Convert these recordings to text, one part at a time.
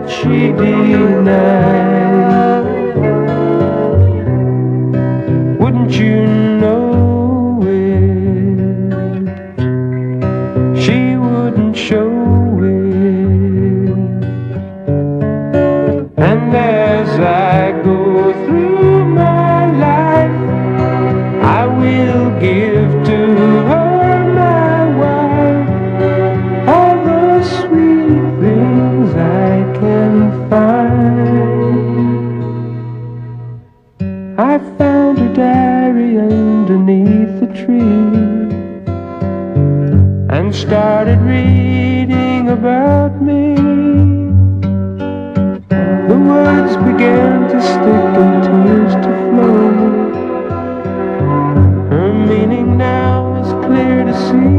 that she denied. Wouldn't you know it? She wouldn't show it. And as I go through my life, I will give to her, my wife, all the sweet things I can find. I found her diary underneath the tree and started reading about me. The words began to stick and tears to flow. Her meaning now is clear to see.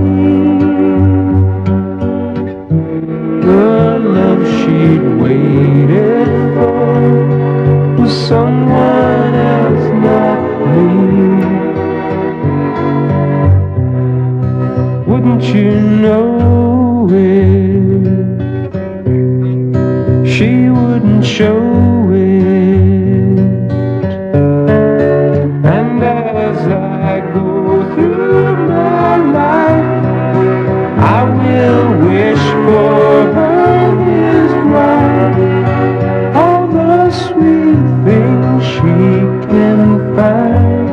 The love she'd waited for was someone else, not me. Wouldn't you know it? She wouldn't show it. And as I go through my life, I will wish for her his wife, all the sweet things she can find,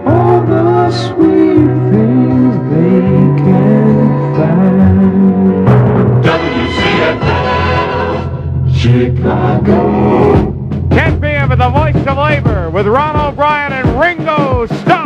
all the sweet things they can find. WCFL Chicago. 10 p.m. at the Voice of Labor with Ron O'Brien and Ringo Starr.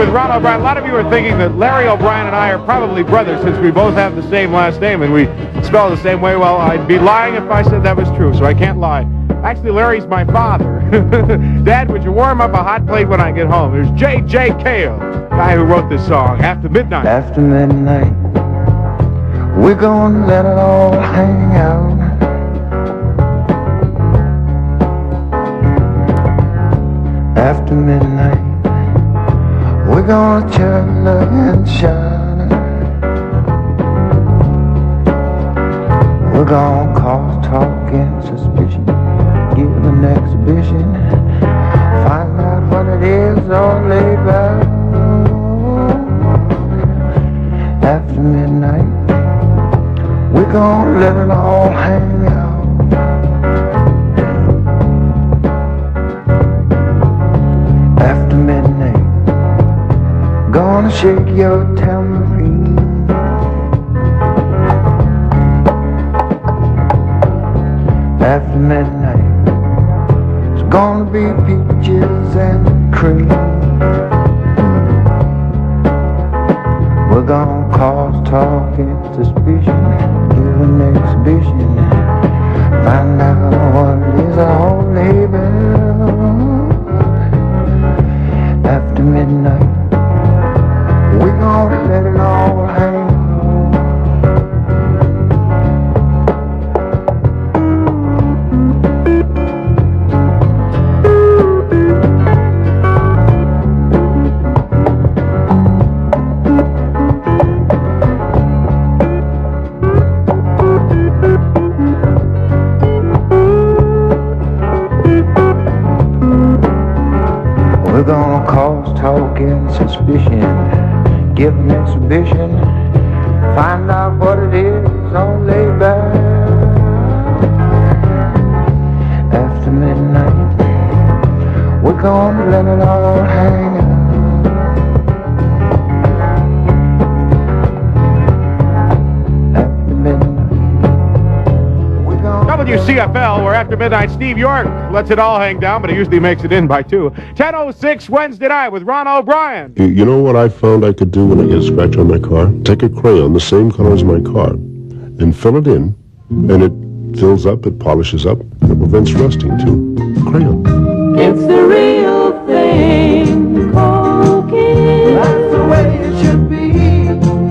with Ron O'Brien. A lot of you are thinking that Larry O'Brien and I are probably brothers since we both have the same last name and we spell the same way. Well, I'd be lying if I said that was true, so I can't lie. Actually, Larry's my father. Dad, would you warm up a hot plate when I get home? There's J.J. Cale, guy who wrote this song, After Midnight. After midnight, we're gonna let it all hang out. After midnight, we're gonna chill and shine. We're gonna cause talk and suspicion, give an exhibition, find out what it is all about. After midnight, we're gonna let it all hang out. After midnight, gonna shake your tambourine. After midnight, it's gonna be peaches and cream. We're gonna cause talk and suspicion, give an exhibition, find out what it is all about. After midnight, we're gonna let it all hang. We're gonna cause talk and suspicion, give an exhibition, find out what it is all laid back. After midnight, we're gonna let it all hang out. After midnight, we're gonna WCFL, where after midnight, Steve York lets it all hang down, but he usually makes it in by 2. 10:06 Wednesday night with Ron O'Brien. You know what I found I could do when I get a scratch on my car? Take a crayon the same color as my car and fill it in, and it fills up, it polishes up, and it prevents rusting too. Crayon. It's the real thing, cocaine. That's the way it should be.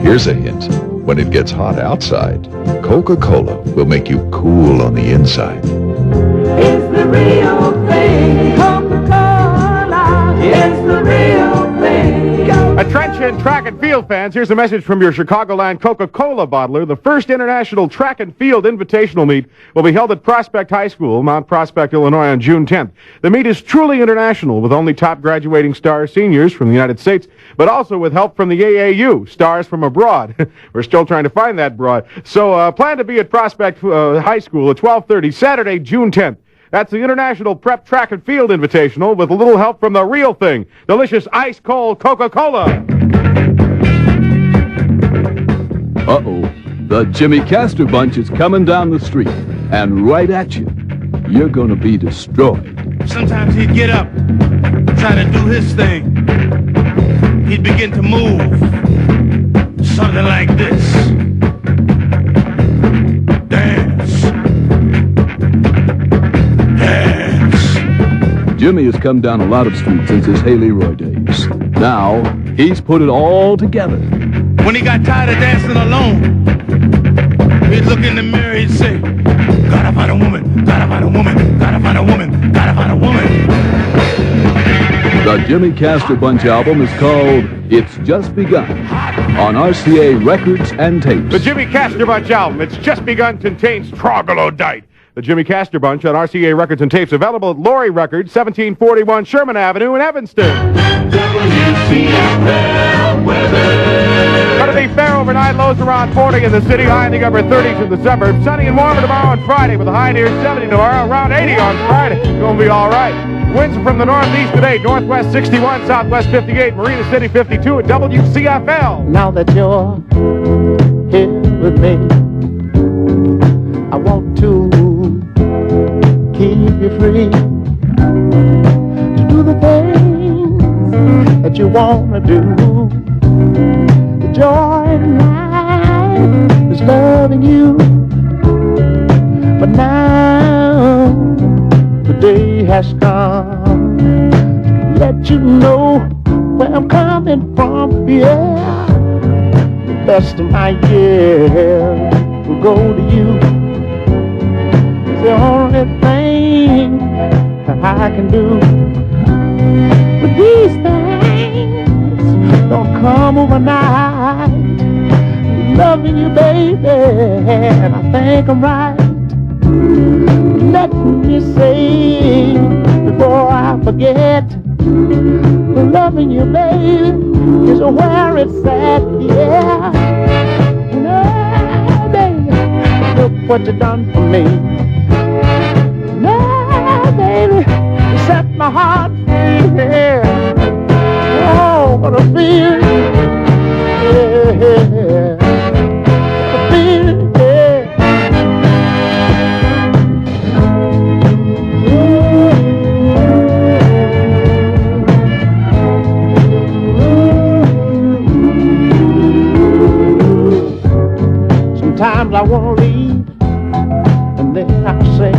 Here's a hint. When it gets hot outside, Coca-Cola will make you cool on the inside. It's the real thing, Coca-Cola. It's the real thing. Attention track and field fans, here's a message from your Chicagoland Coca-Cola bottler. The first International Track and Field Invitational Meet will be held at Prospect High School, Mount Prospect, Illinois on June 10th. The meet is truly international with only top graduating star seniors from the United States, but also with help from the AAU, stars from abroad. We're still trying to find that broad. So plan to be at Prospect High School at 12:30, Saturday, June 10th. That's the International Prep Track and Field Invitational with a little help from the real thing, delicious ice-cold Coca-Cola. Uh-oh, the Jimmy Castor bunch is coming down the street, and right at you. You're gonna be destroyed. Sometimes he'd get up, try to do his thing. He'd begin to move, something like this. Dance. Dance. Jimmy has come down a lot of streets since his Haley Roy days. Now, he's put it all together. When he got tired of dancing alone, he'd look in the mirror, he'd say, gotta find a woman, gotta find a woman, gotta find a woman, gotta find a woman. The Jimmy Castor Bunch album is called It's Just Begun on RCA Records and Tapes. The Jimmy Castor Bunch album, It's Just Begun, contains troglodyte. The Jimmy Castor Bunch on RCA Records and Tapes, available at Laurie Records, 1741 Sherman Avenue in Evanston. WCFL weather. Going to be fair overnight, lows around 40 in the city, high in the upper 30s in the suburbs. Sunny and warmer tomorrow on Friday with a high near 70 tomorrow, around 80 on Friday. It's going to be all right. Winds from the northeast today, northwest 61, southwest 58, Marina City 52 at WCFL. Now that you're here with me, I want to keep you free to do the things that you wanna do. The joy in life is loving you, but now the day has come to let you know where I'm coming from. Yeah, the best of my years will go to you. It's the only thing I can do. But these things don't come overnight. Loving you, baby, and I think I'm right. Let me say before I forget, loving you, baby, is where it's at. Yeah, you know, baby, look what you done for me. Now, baby, you set my heart free. Yeah. Oh, what a feeling. Yeah. What a feeling. Yeah. Sometimes I want to leave, and then I say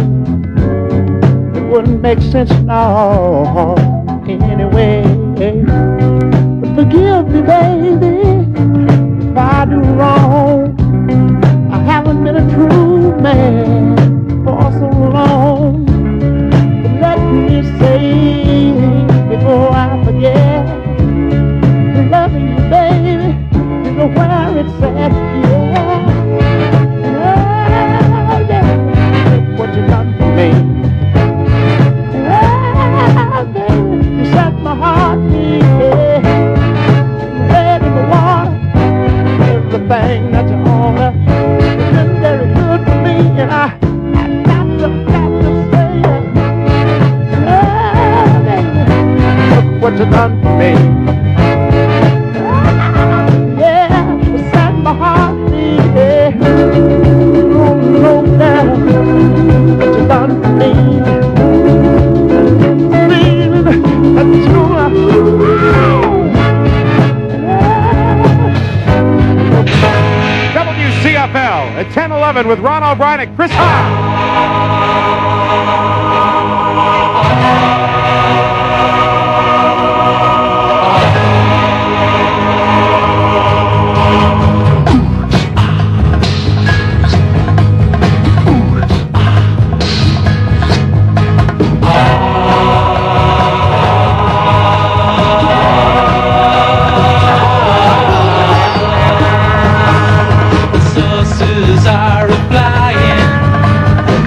it wouldn't make sense at all anyway. But forgive me, baby, if I do wrong. I haven't been a true man for so long. But let me say before I forget, loving you, baby, is where it's at. Yeah. What you done for me? Ah, baby, you set my heart beat. Head in the water, everything that you own. You've been very good for me, and I got to say, ah, baby, look what you done for me. Ah, yeah, you set my heart beat. No doubt what you done for me. Feeling that's WCFL at 10:11 with Ron O'Brien and Chris Hahn.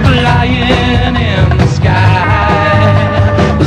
Flying in the sky. The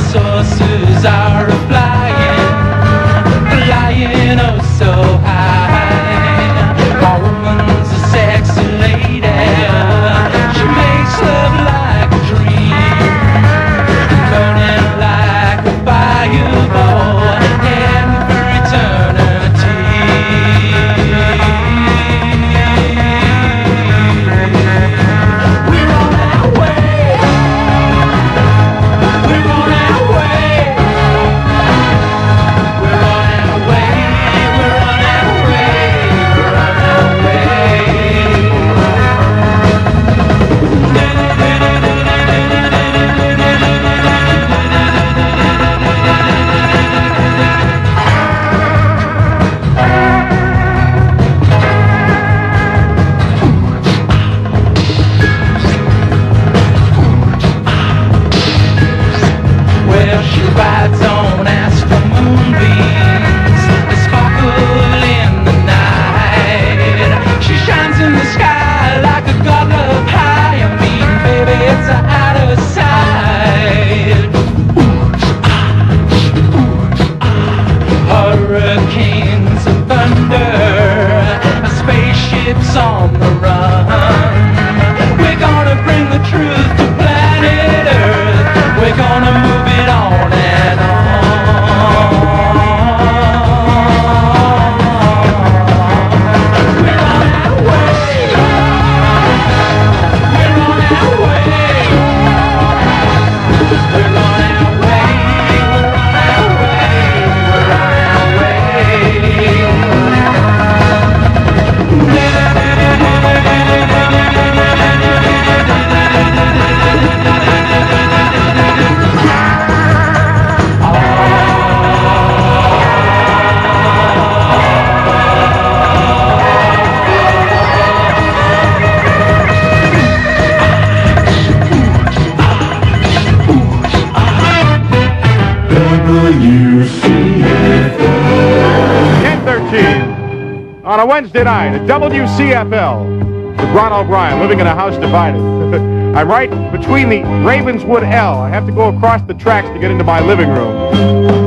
on a Wednesday night at WCFL with Ron O'Brien, living in a house divided. I'm right between the Ravenswood L. I have to go across the tracks to get into my living room.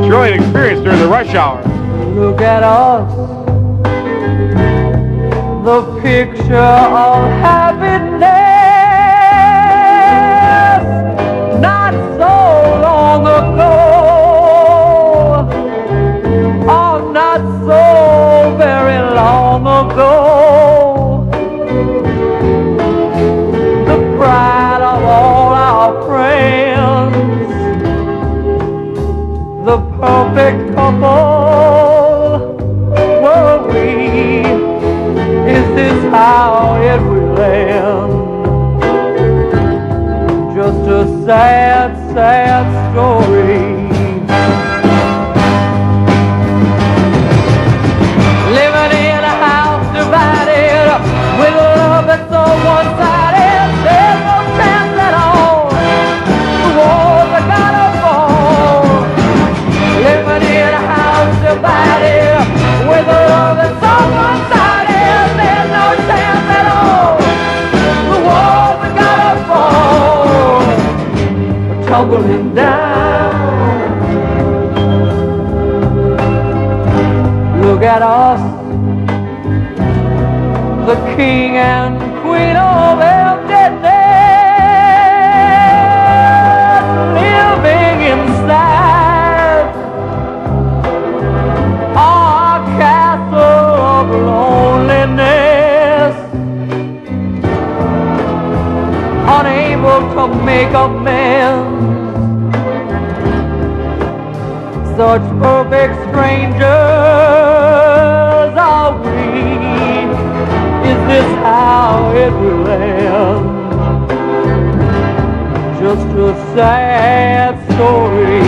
It's really an experience during the rush hour. Look at us, the picture of happiness. Not so long ago, oh, not so very long ago. The pride of all our friends, the perfect couple were we. Is this how it will end? Just a sad, sad story. Living in a house divided with love that's so one-sided. There's no chance at all. The walls are gonna fall. Living in a house divided with love that's so one-sided. There's no chance at all. The walls are gonna fall. Tumbling down. Look at us, the king and queen of emptiness, living inside our castle of loneliness, unable to make amends. Such perfect strangers are we. Is this how it will end? Just a sad story.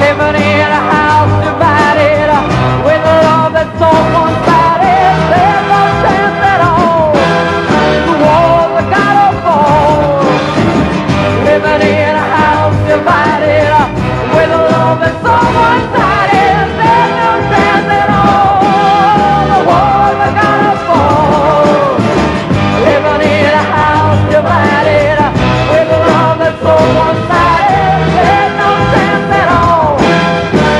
Living in a house divided with love that's so one-sided. There's no chance at all. The walls are gonna fall. Living in a house divided with love that's so one-sided. There's no chance at all. The walls are gonna fall. Living in a house divided with love that's so one-sided. There's no chance at all.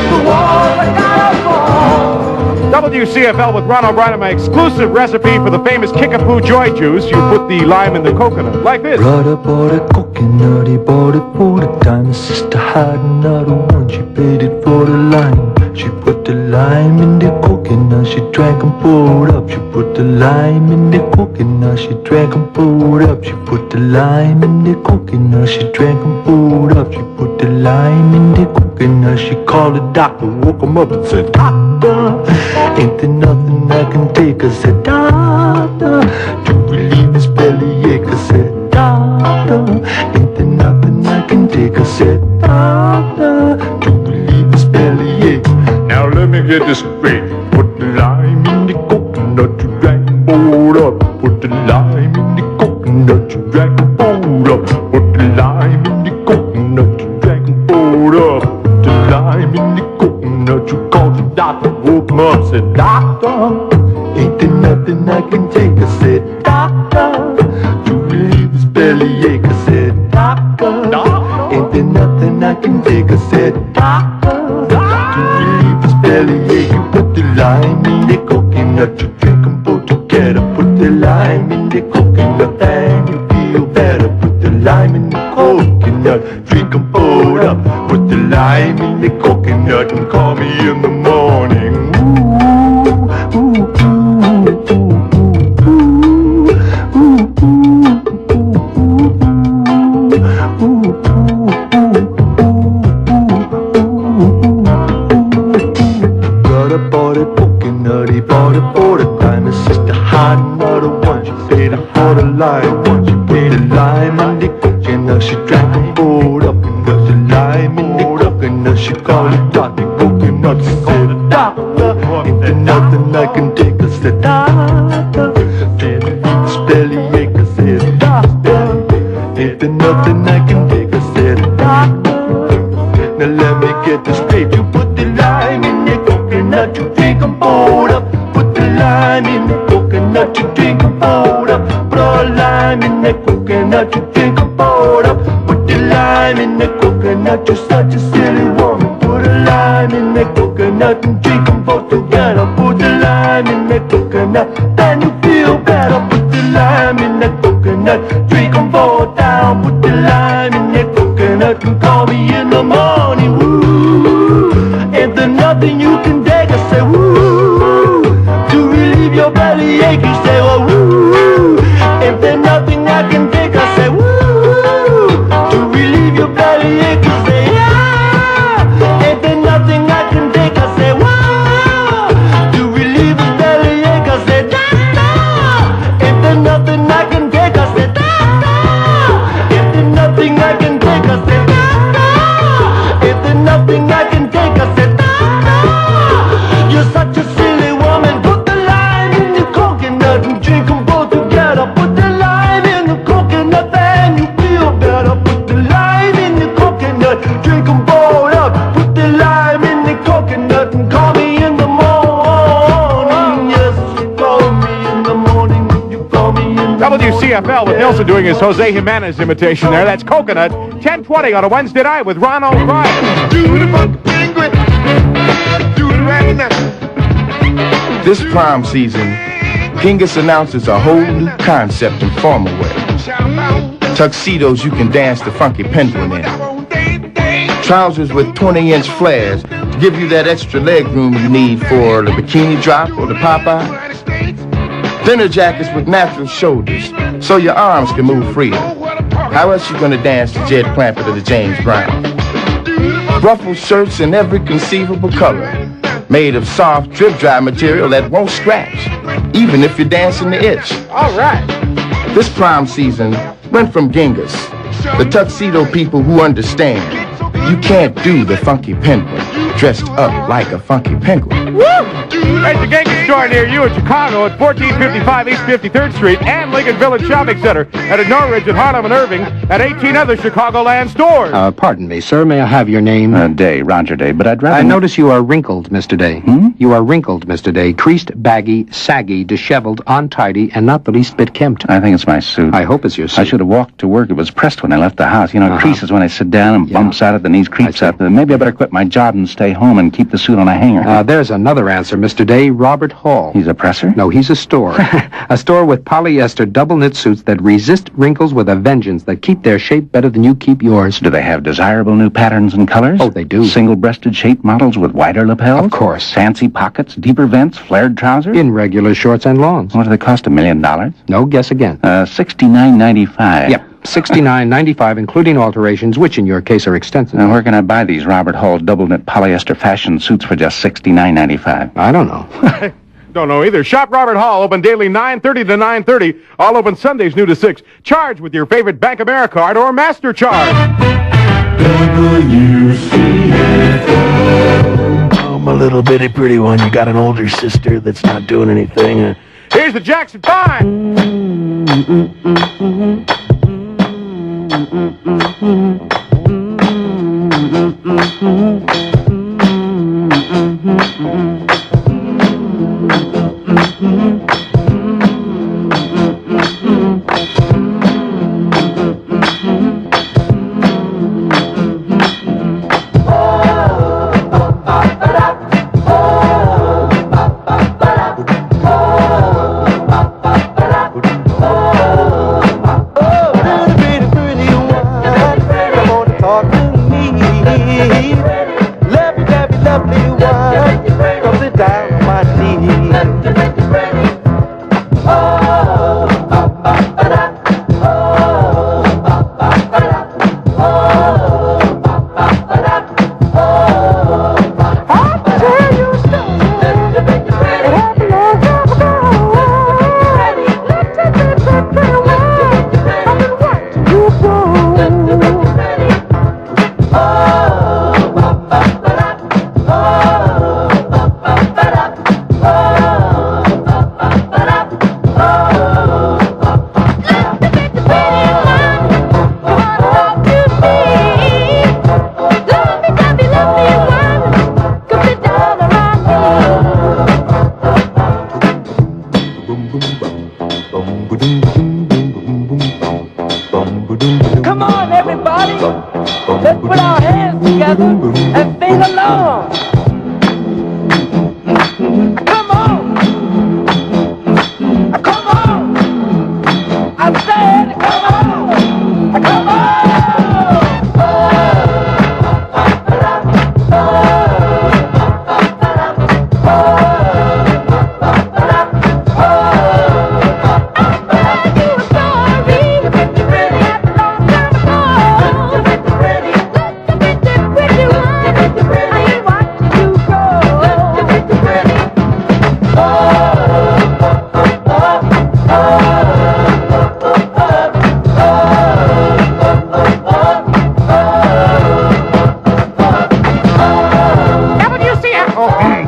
The walls are gonna fall. WCFL with Ron O'Brien, my exclusive recipe for the famous Kickapoo Joy Juice. You put the lime in the coconut, like this. Brother bought a coconut, he bought it for the time. His sister had another one, she paid it for the lime. She put the lime in the coconut, she drank and poured up. She put the lime in the coconut, she drank and poured up. She put the lime in the coconut, she drank and poured up. She put the lime in the coconut, she called the doctor, woke him up and said, Doctor, ain't there nothing I can take? I said, Doctor, to relieve his bellyache. I said, Doctor, ain't there nothing I can take? I said, Doctor, to relieve his bellyache. Now let me get this straight. Put the lime in the coconut, you drank and poured up. Put the lime in the coconut, you drank and poured up. Put the lime in the coconut, you drank and poured up. Put the lime in the coconut, you called the doctor, woke him up, said, Doctor, ain't there nothing I can take? I said, Doctor, to relieve his bellyache. I said, Doctor, ain't there nothing I can take? I said, Doctor, to relieve his bellyache. You put the lime in the coconut, you drink them both together. Put the lime in the coconut and you feel better. Put the lime in the coconut, drink them both up. Put the lime in the coconut and call me in the morning. Ooh, ooh, ooh, Brother bought a coconut, he bought it for the time. His sister had another one, she paid it for the lime. She put the lime in the coconut, she drank and poured up. And put the lime in the coconut, she called it Dr. Coconut. She said, Doctor, ain't there nothing I can take? I said, Doctor, to relieve this bellyache. I said, Doctor, ain't there nothing I can take? I said, Doctor, now let me get this straight. You put the lime in the coconut, you drink 'em poured up. Put the lime in the coconut, you drink 'em poured up. Put a lime in the coconut, you drink 'em poured up. Put the lime in the coconut, you're such a silly woman. Put a lime in the coconut and drink 'em both together. Put the lime in the coconut, then you feel better. Put the lime in the coconut, drink 'em both down. Put the lime in the coconut and call me in the morning. Woo! Ain't there nothing you can take? I say woo! To relieve your belly ache, you say well woo! Ain't there nothing I can take? I say woo! To relieve your belly ache, you say yeah! Ain't there nothing I can take? I say wow! To relieve the belly ache, I say da da! Ain't there nothing I can take? I say da da! Ain't there nothing I can take? I say da da! Ain't there nothing I can take? I say da da! You're such a silly woman. Put the lime in the coconut and drink 'em both together. Put the lime in the coconut, then you feel better. Put the lime in the coconut, drink 'em both up. Put the lime in the coconut and call me in the morning. Yes, you call me in the morning. You call me in the WCFL with Nilsson doing his Jose Jimenez imitation there. That's Coconut. 10:20 on a Wednesday night with Ron O'Brien. Do the funky penguin. Do the ragga. This prom season, Genghis announces a whole new concept in formal wear. Tuxedos you can dance the funky penguin in. Trousers with 20-inch flares to give you that extra leg room you need for the bikini drop or the Popeye. Dinner jackets with natural shoulders so your arms can move freely. How else you gonna dance the Jed Clampett or the James Brown? Ruffled shirts in every conceivable color, made of soft drip-dry material that won't scratch, even if you're dancing the itch. All right. This prom season, rent from Genghis, the tuxedo people who understand. You can't do the funky penguin dressed up like a funky penguin. Woo! There's the Genghis store near you in Chicago at 1455 East 53rd Street and Lincoln Village Shopping Center, and at Norridge and Harlem and Irving, at 18 other Chicagoland stores. Pardon me, sir. May I have your name? Day, Roger Day, but I'd rather... I notice you are wrinkled, Mr. Day. You are wrinkled, Mr. Day. Creased, baggy, saggy, disheveled, untidy, and not the least bit kempt. I think it's my suit. I hope it's your suit. I should have walked to work. It was pressed when I left the house. You know, it creases when I sit down and bumps out at the knees, creeps up. Maybe I better quit my job and stay home and keep the suit on a hanger. There's another answer, Mr. Day. Robert Hall. He's a presser? No, he's a store. A store with polyester double-knit suits that resist wrinkles with a vengeance, that keep their shape better than you keep yours. Do they have desirable new patterns and colors? Oh, they do. Single-breasted shape models with wider lapels? Of course. Fancy pockets, deeper vents, flared trousers? In regular shorts and longs. What do they cost, $1 million? No, guess again. $69.95. Yep. $69.95, including alterations, which in your case are extensive. Now, where can I buy these Robert Hall double-knit polyester fashion suits for just $69.95? I don't know. Don't know either. Shop Robert Hall, open daily 9:30 to 9:30. All open Sundays noon to 6. Charge with your favorite Bank America card or Master Charge. Oh, my little bitty pretty one, you got an older sister that's not doing anything. Here's the Jackson 5. on. Come on. Come on. I said, come on. Come on.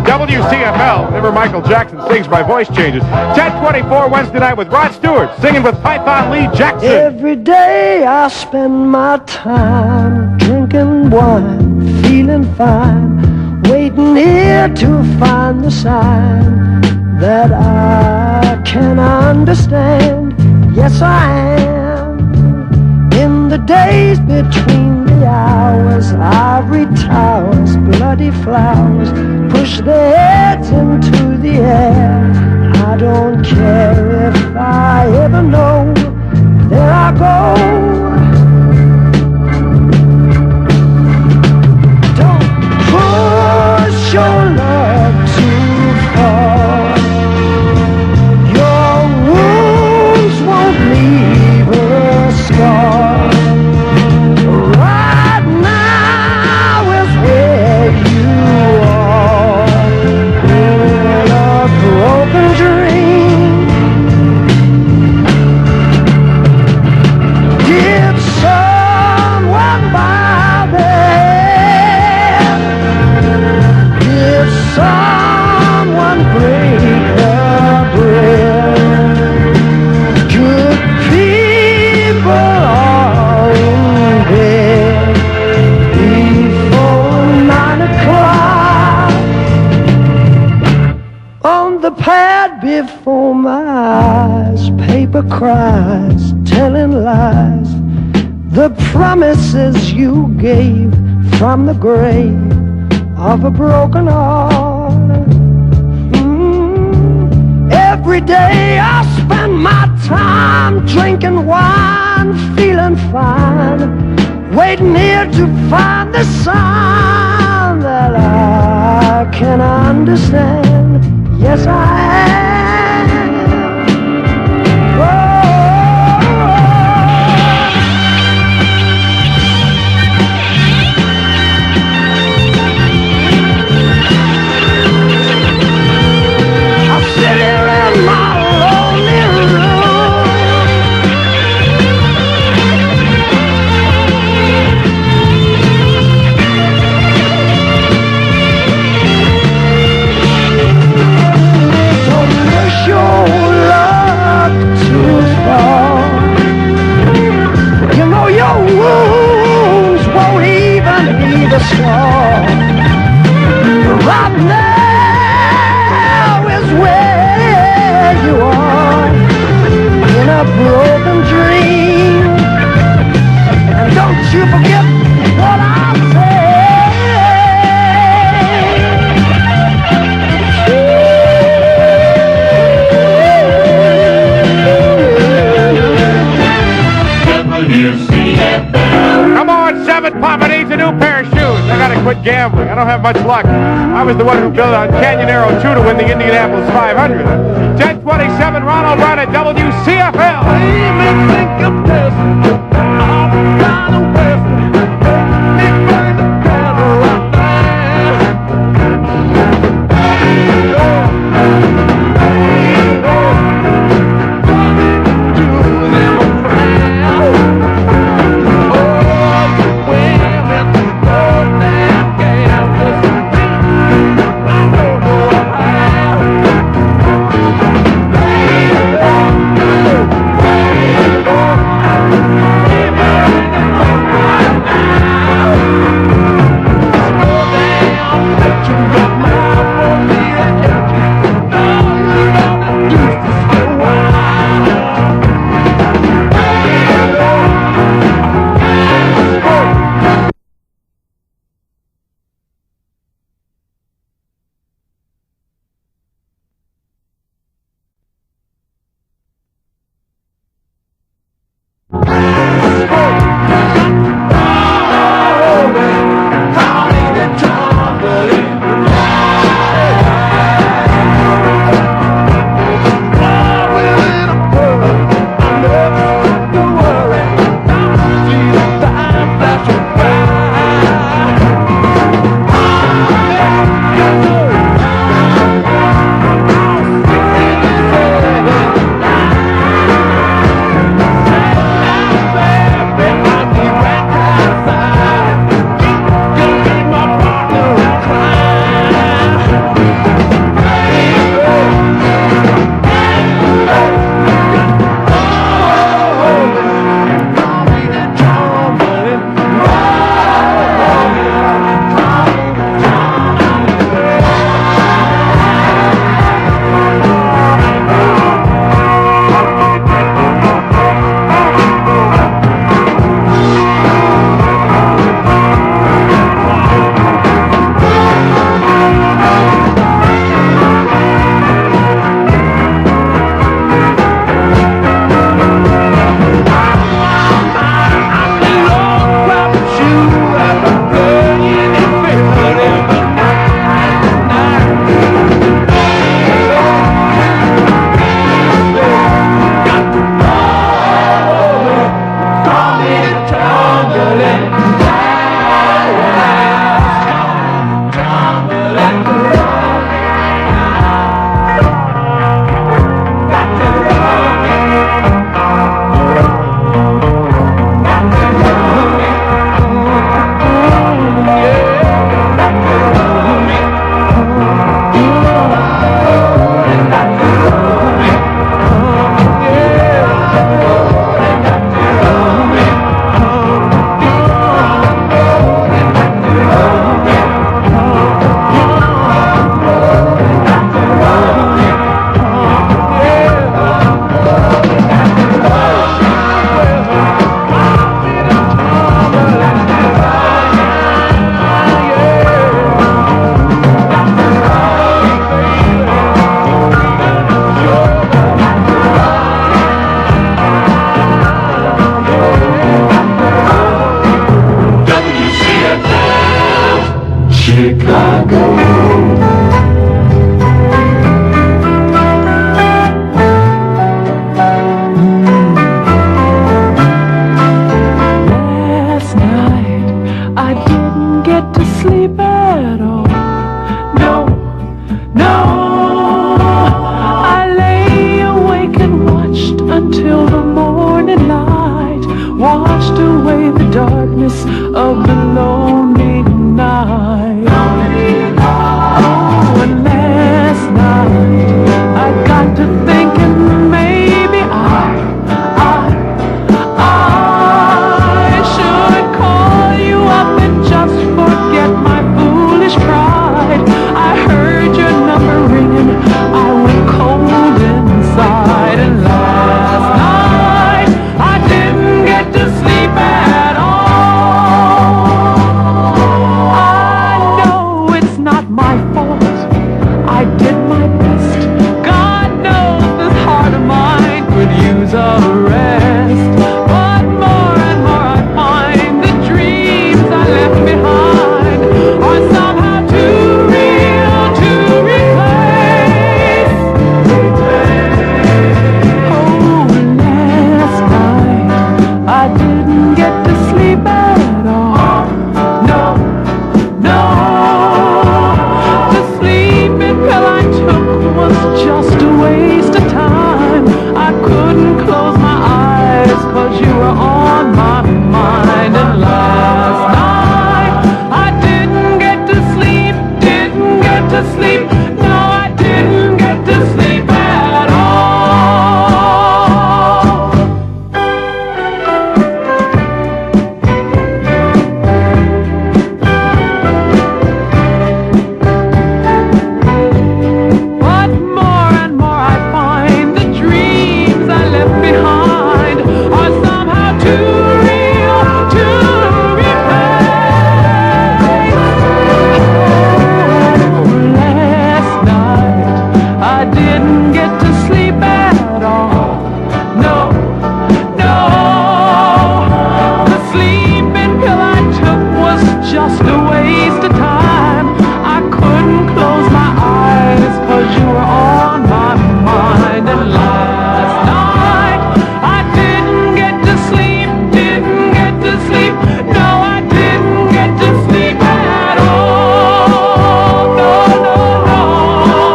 WCFL, whenever Michael Jackson sings, my voice changes. 10:24 Wednesday night with Rod Stewart, singing with Python Lee Jackson. Every day I spend my time drinking wine, feeling fine, waiting here to find the sign that I can understand. Yes, I am. In the days between the hours, ivory towers, bloody flowers push their heads into the air. I don't care if I ever know. There I go. Don't push your love too far. Your wounds won't leave a scar. Right now is where you are. In a broken dream. Did someone buy there? Did someone break the bread? Good people are in bed before 9 o'clock. On the pad before my eyes, paper cries, telling lies. The promises you gave from the grave of a broken heart. Every day I spend my time drinking wine, feeling fine, waiting here to find the sign that I can understand. Yes, I am. I'm sitting in my lonely room. Don't push your luck too far. You know your wounds won't even leave a scar. Right now is where you are, in a broken dream. And don't you forget what I Come on, 7 Papa needs a new pair of shoes. I gotta quit gambling. I don't have much luck. I was the one who built on Canyon Arrow 2 to win the Indianapolis 500. 10:27, Ronald Brown at WCFL. Think of this. I'm down the west. Make me find the cattle right Last night I didn't get to sleep at all. No, no. I lay awake and watched until the morning light washed away the darkness of the lonely night. Oh, and last night I got to thinking maybe I should call you up and just forget my foolish pride. I heard your number ringing, I went cold inside, and last night I didn't get to sleep at all. I know it's not my fault, I did my best. God knows this heart of mine could use a rest. But more and more I find the dreams I left behind are somehow too real to replace. Oh, last night I didn't get to sleep at all. No, no. The sleeping pill I took was just a waste of time. I couldn't close my eyes 'cause you were on my mind. And last night I didn't get to sleep, didn't get to sleep. No, I didn't get to sleep at all. But more and more I find the dreams I left behind are somehow too real to replace. Last night I didn't get to sleep at all. No, no. The sleeping pill I took was just a waste of time. I couldn't close my eyes 'cause you were on my mind. And last night I didn't get to sleep, didn't get to sleep. No, I didn't get to sleep at all. No, no, no, no,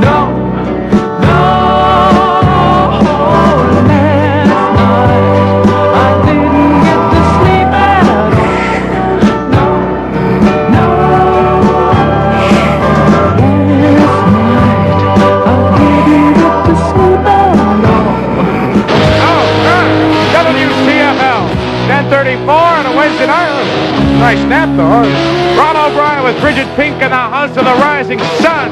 no, no, no. Last night I didn't get to sleep at all. No, no. Last night I didn't get to sleep at all. WCFL, 10:34 on a Wednesday night. Nice nap, though. Ron O'Brien with Bridget Pink and the House of the Rising Sun.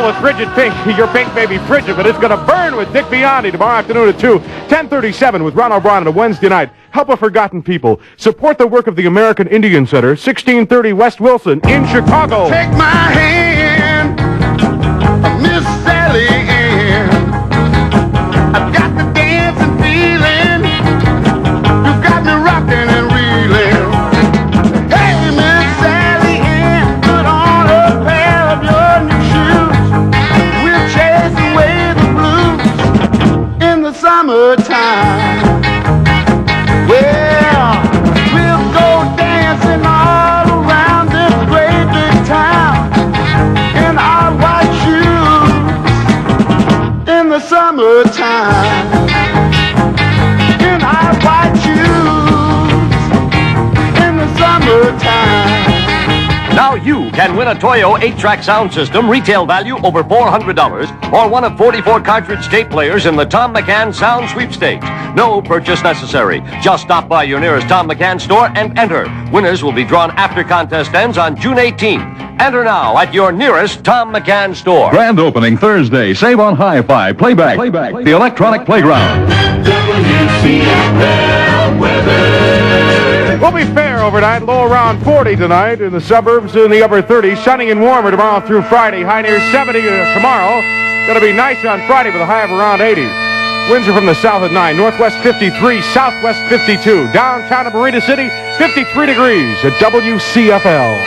Fill with Frigid Pink. Your pink may be frigid, but it's going to burn with Dick Biondi tomorrow afternoon at 2. 10:37 with Ron O'Brien on a Wednesday night. Help a forgotten people. Support the work of the American Indian Center, 1630 West Wilson in Chicago. Take my hand, Miss Sally Ann. I've got the dancing feeling. You got me rocking and reeling. Hey, Miss Sally Ann, put on a pair of your new shoes. We'll chase away the blues in the summertime. Well, we'll go dancing all around this great big town in our white shoes in the summertime. In our white shoes in the summertime. Now you can win a Toyo 8-track sound system, retail value over $400, or one of 44 cartridge tape players in the Thom Mcan Sound Sweepstakes. No purchase necessary. Just stop by your nearest Thom Mcan store and enter. Winners will be drawn after contest ends on June 18th. Enter now at your nearest Thom Mcan store. Grand opening Thursday. Save on Hi-Fi. Playback. The electronic playground. WCFL weather. We'll be fair overnight. Low around 40 tonight. In the suburbs in the upper 30s. Sunny and warmer tomorrow through Friday. High near 70 tomorrow. Going to be nice on Friday with a high of around 80. Winds are from the south at 9. Northwest 53. Southwest 52. Downtown of Marina City, 53 degrees at WCFL.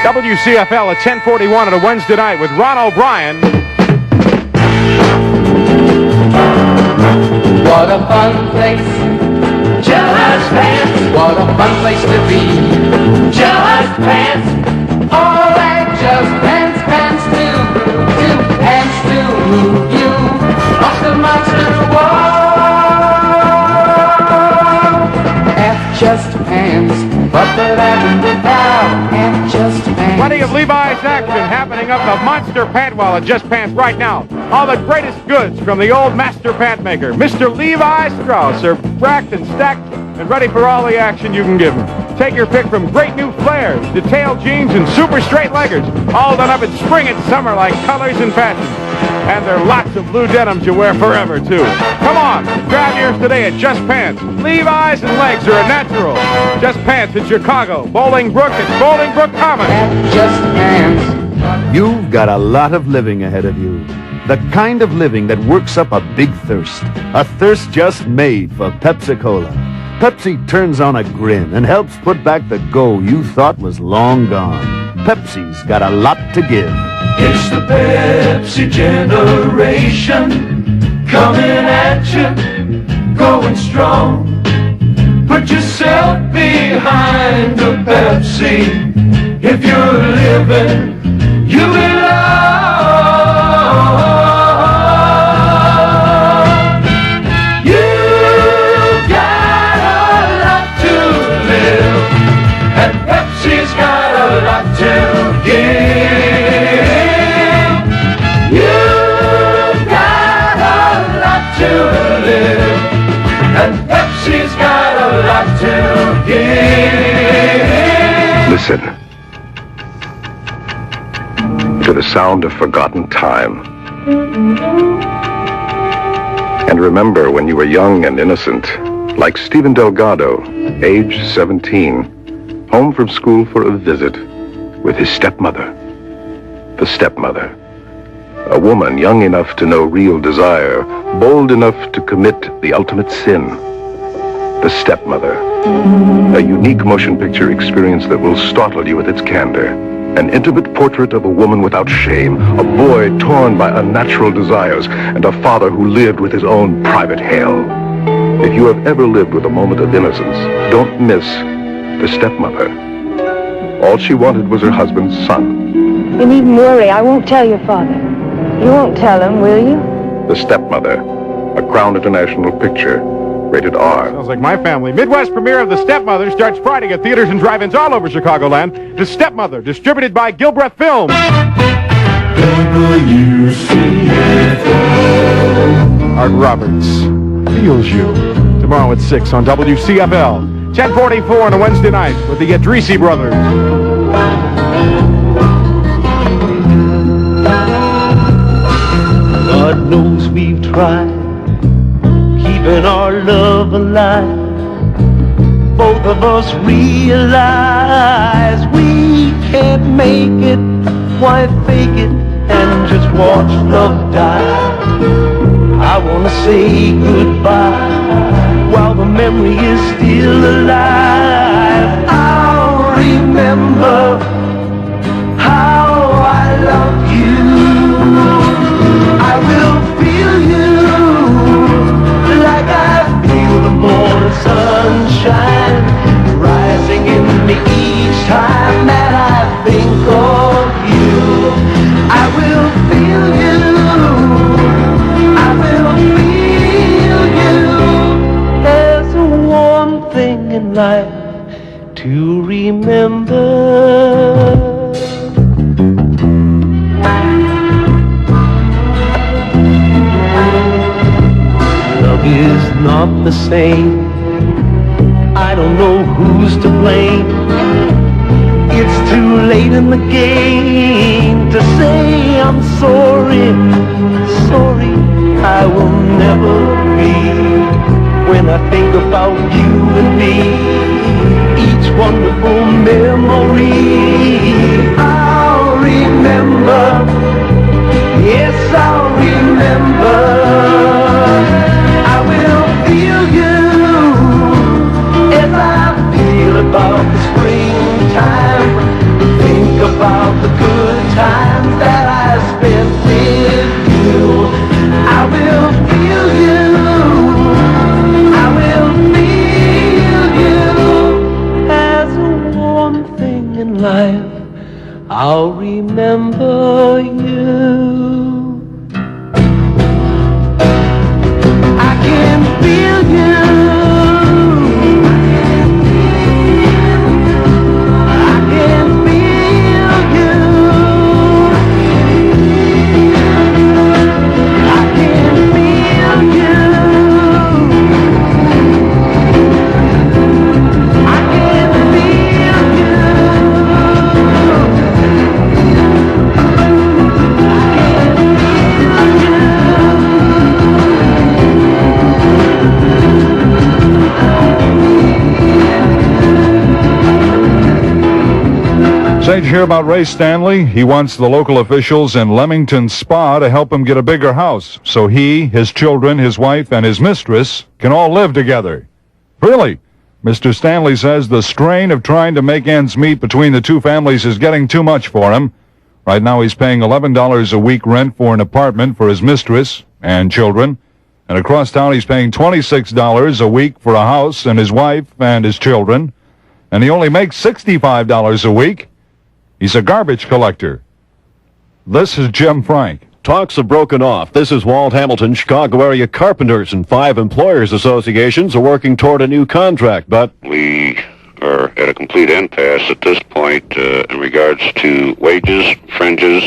WCFL at 10:41 on a Wednesday night with Ron O'Brien. What a fun place, Just Pants. What a fun place to be, Just Pants. All that Just Pants pants do pants to move you off the monster wall. At Just Pants, but that happened without at Just Pants. Plenty of Levi's action happening up the Monster Pant Wall at Just Pants right now. All the greatest goods from the old master pant maker, Mr. Levi Strauss, are racked and stacked and ready for all the action you can give them. Take your pick from great new flares, detailed jeans, and super straight leggers, all done up in spring and summer like colors and fashions. And there are lots of blue denims you wear forever, too. Come on, grab yours today at Just Pants. Levi's and legs are a natural. Just Pants in Chicago, Bolingbrook, and Bolingbrook Common. Just Pants. You've got a lot of living ahead of you. The kind of living that works up a big thirst. A thirst just made for Pepsi-Cola. Pepsi turns on a grin and helps put back the go you thought was long gone. Pepsi's got a lot to give. It's the Pepsi generation, coming at you, going strong. Put yourself behind the Pepsi. If you're living, you belong. You've got a lot to live, and Pepsi's got a lot to give. You've got a lot to live, and Pepsi's got a lot to give. Listen to the sound of forgotten time. And remember when you were young and innocent, like Stephen Delgado, age 17, home from school for a visit with his stepmother. The stepmother. A woman young enough to know real desire, bold enough to commit the ultimate sin. The stepmother. A unique motion picture experience that will startle you with its candor. An intimate portrait of a woman without shame, a boy torn by unnatural desires, and a father who lived with his own private hell. If you have ever lived with a moment of innocence, don't miss The Stepmother. All she wanted was her husband's son. You needn't worry. I won't tell your father. You won't tell him, will you? The Stepmother, a Crown International picture, rated R. Sounds like my family. Midwest premiere of The Stepmother starts Friday at theaters and drive-ins all over Chicagoland. The Stepmother, distributed by Gilbreth Films. Art Roberts feels you. Tomorrow at 6 on WCFL. 10:44 on a Wednesday night with the Adrisi brothers. God knows we've tried keeping our love alive. Both of us realize we can't make it. Why fake it and just watch love die? I wanna say goodbye while the memory is still alive. I'll remember how I loved you. I will feel you like I feel the morning sunshine rising in me each time that I think of you. I will feel you. I will feel you. There's a warm thing in life to remember. Is not the same. I don't know who's to blame. It's too late in the game to say I'm sorry. Sorry, I will never be. When I think about you and me, each wonderful memory, I'll remember. Yes, I'll remember. About the springtime, think about the good times that I spent with you. I will feel you. I will feel you. As a warm thing in life, I'll remember you. I can feel you. I can feel Say, did you hear about Ray Stanley? He wants the local officials in Leamington Spa to help him get a bigger house so he, his children, his wife, and his mistress can all live together. Really? Mr. Stanley says the strain of trying to make ends meet between the two families is getting too much for him. Right now he's paying $11 a week rent for an apartment for his mistress and children. And across town he's paying $26 a week for a house and his wife and his children. And he only makes $65 a week. He's a garbage collector. This is Jim Frank. Talks have broken off. This is Walt Hamilton. Chicago area carpenters and 5 employers associations are working toward a new contract, but we are at a complete impasse at this point in regards to wages, fringes,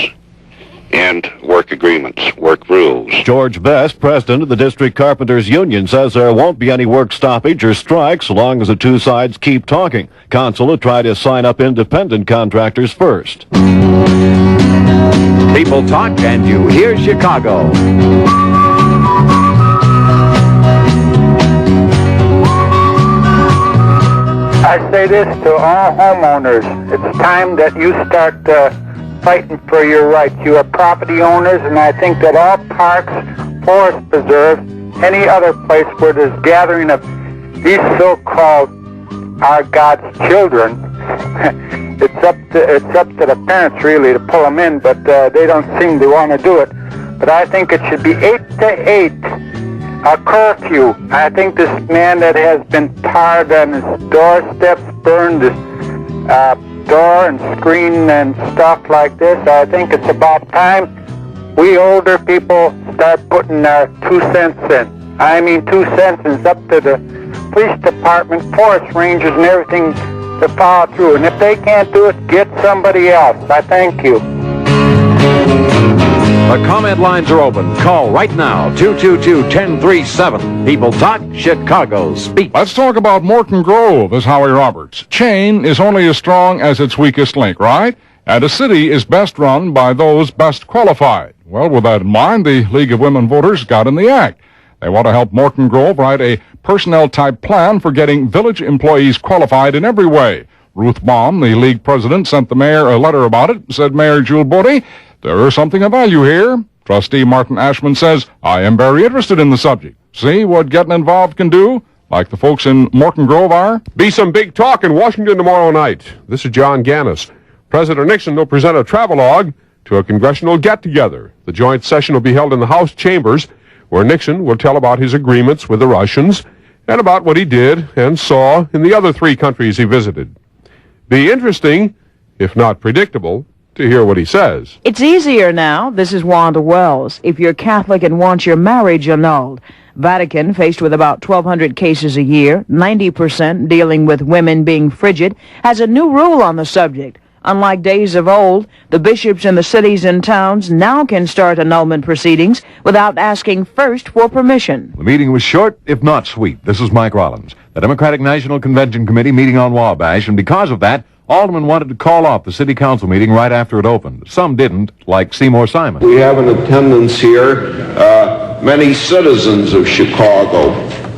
and work agreements, work rules. George Best, president of the District Carpenters Union, says there won't be any work stoppage or strikes so long as the two sides keep talking. Council will try to sign up independent contractors first. People talk and you hear Chicago. I say this to all homeowners. It's time that you start fighting for your rights. You are property owners, and I think that all parks, forest preserves, any other place where there's gathering of these so-called our God's children, it's up to the parents really to pull them in, but they don't seem to want to do it. But I think it should be 8 to 8, a curfew. I think this man that has been tarred on his doorsteps, burned his door and screen and stuff like this, I think it's about time we older people start putting our 2 cents in. I mean 2 cents is up to the police department, forest rangers and everything to follow through. And if they can't do it, get somebody else. I thank you. The comment lines are open. Call right now, 222-1037. People Talk, Chicago Speak. Let's talk about Morton Grove, as Howie Roberts. Chain is only as strong as its weakest link, right? And a city is best run by those best qualified. Well, with that in mind, the League of Women Voters got in the act. They want to help Morton Grove write a personnel-type plan for getting village employees qualified in every way. Ruth Baum, the League president, sent the mayor a letter about it, said Mayor Jewel Bodie, there is something of value here. Trustee Martin Ashman says, I am very interested in the subject. See what getting involved can do, like the folks in Morton Grove are? Be some big talk in Washington tomorrow night. This is John Gannis. President Nixon will present a travelogue to a congressional get-together. The joint session will be held in the House chambers, where Nixon will tell about his agreements with the Russians and about what he did and saw in the other 3 countries he visited. Be interesting, if not predictable, to hear what he says. It's easier now. This is Wanda Wells. If you're Catholic and want your marriage annulled. Vatican, faced with about 1,200 cases a year, 90% dealing with women being frigid, has a new rule on the subject. Unlike days of old, the bishops in the cities and towns now can start annulment proceedings without asking first for permission. The meeting was short, if not sweet. This is Mike Rollins. The Democratic National Convention Committee meeting on Wabash, and because of that, Alderman wanted to call off the city council meeting right after it opened. Some didn't, like Seymour Simon. We have in attendance here many citizens of Chicago,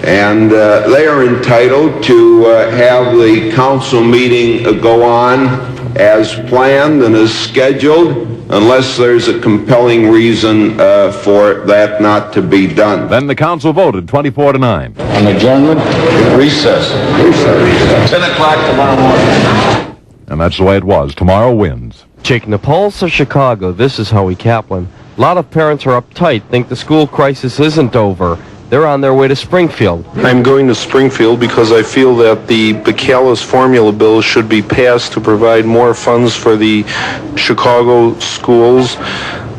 and they are entitled to have the council meeting go on as planned and as scheduled, unless there's a compelling reason for that not to be done. Then the council voted 24-9. On adjournment, recess. 10 o'clock tomorrow morning. And that's the way it was. Tomorrow wins. Taking the pulse of Chicago, this is Howie Kaplan. A lot of parents are uptight, think the school crisis isn't over. They're on their way to Springfield. I'm going to Springfield because I feel that the Bacalus formula bill should be passed to provide more funds for the Chicago schools.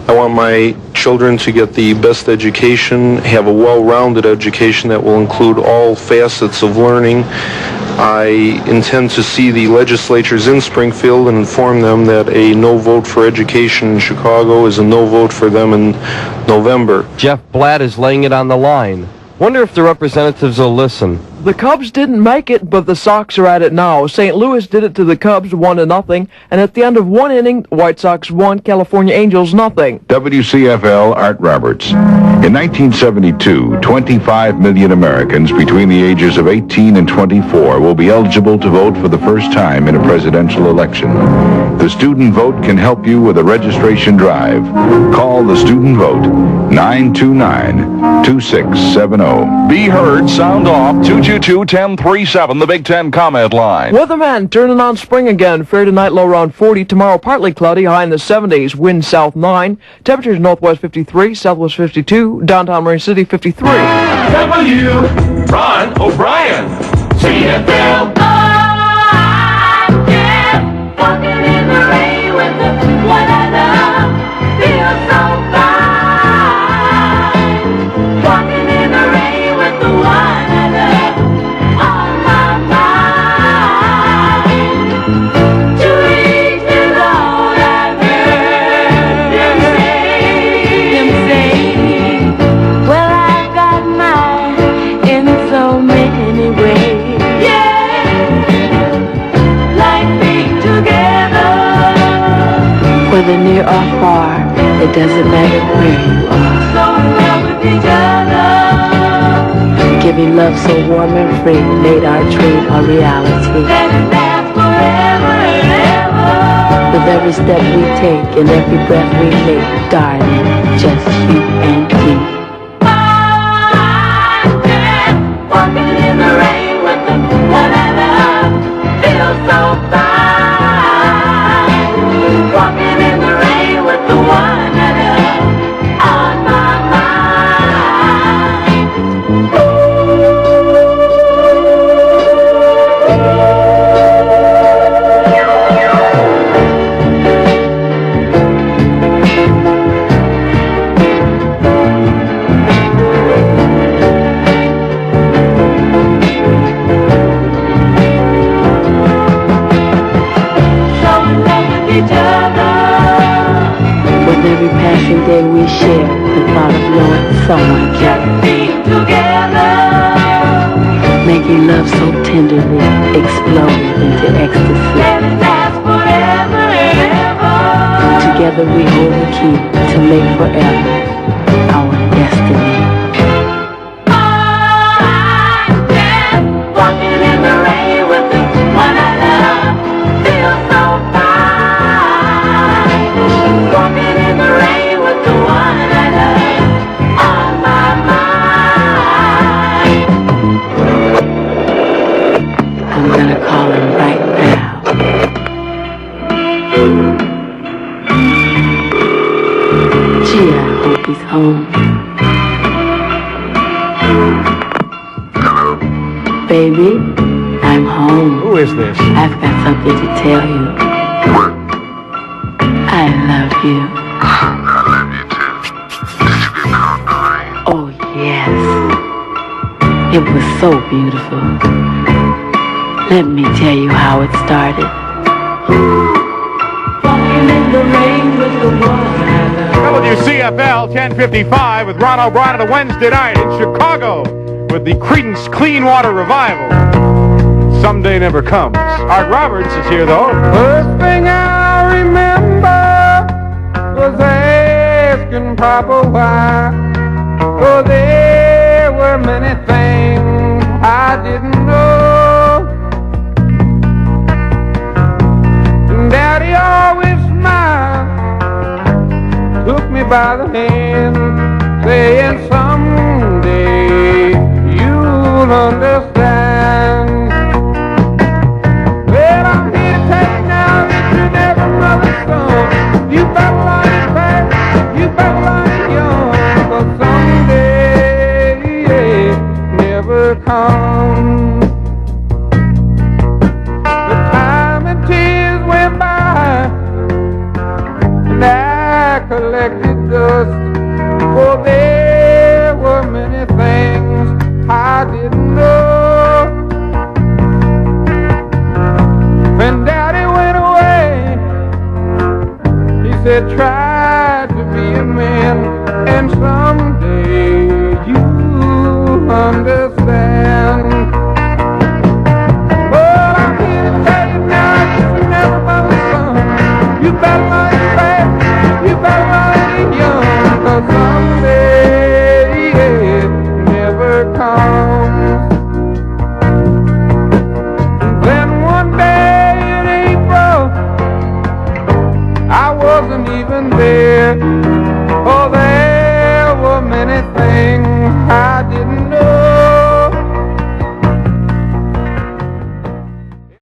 I want my children to get the best education, have a well-rounded education that will include all facets of learning. I intend to see the legislatures in Springfield and inform them that a no vote for education in Chicago is a no vote for them in November. Jeff Blatt is laying it on the line. Wonder if the representatives will listen. The Cubs didn't make it, but the Sox are at it now. St. Louis did it to the Cubs 1-0, and at the end of one inning, the White Sox won, California Angels nothing. WCFL Art Roberts. In 1972, 25 million Americans between the ages of 18 and 24 will be eligible to vote for the first time in a presidential election. The student vote can help you with a registration drive. Call the student vote 929-2670. Be heard, sound off, 222-1037, the Big Ten comment line. Weatherman turning on spring again. Fair tonight, low around 40. Tomorrow, partly cloudy, high in the 70s. Wind south 9. Temperatures northwest 53, southwest 52. Downtown Marine City 53. W. Ron O'Brien. CFL. Walking in the rain with the one I love. Feels so fine. Walking in the rain with the one I love. On my mind. To each is all I've heard them say. Well, I've got mine in so many ways. Yeah, like being together. Whether near or far, it doesn't matter where you are. So in love with each other. Giving love so warm and free made our dream a reality. Let it last forever and ever. With every step we take and every breath we make, darling, just you and me. Walking in the rain with the one I love. Feels so fine. Walking in the rain with the one I love. On my With every passing day we share, the thought of knowing someone cares. being together. Making love so tenderly, explode into ecstasy. Let it last forever and ever. Together we hold the key to make forever our destiny. Walking in the rain with the one I love. Feels so fine. Walking in the rain with the one I love. On my mind. I'm gonna call him right now. Gee, I hope he's home. Baby, I'm home. Who is this? I've got something to tell you. What? I love you. I love you too. Did you get caught in the rain? Oh, yes. It was so beautiful. Let me tell you how it started. Walking in the rain with the one I love. WCFL 1055 with Ron O'Brien on a Wednesday night in Chicago with the Creedence Clean Water Revival. Someday never comes. Art Roberts is here, though. First thing I remember was asking Papa why. Oh, there were many things I didn't know. And Daddy always smiled, took me by the hand, saying someday you'll understand. Well, I'm here to tell you now that you're never mother's son. You better learn it fast, you better learn it young, 'cause someday never comes. The time and tears went by, and I collected dust. For there were many things I didn't know. When Daddy went away, he said, try to be a man, and someday you'll understand. wasn't even there. Oh,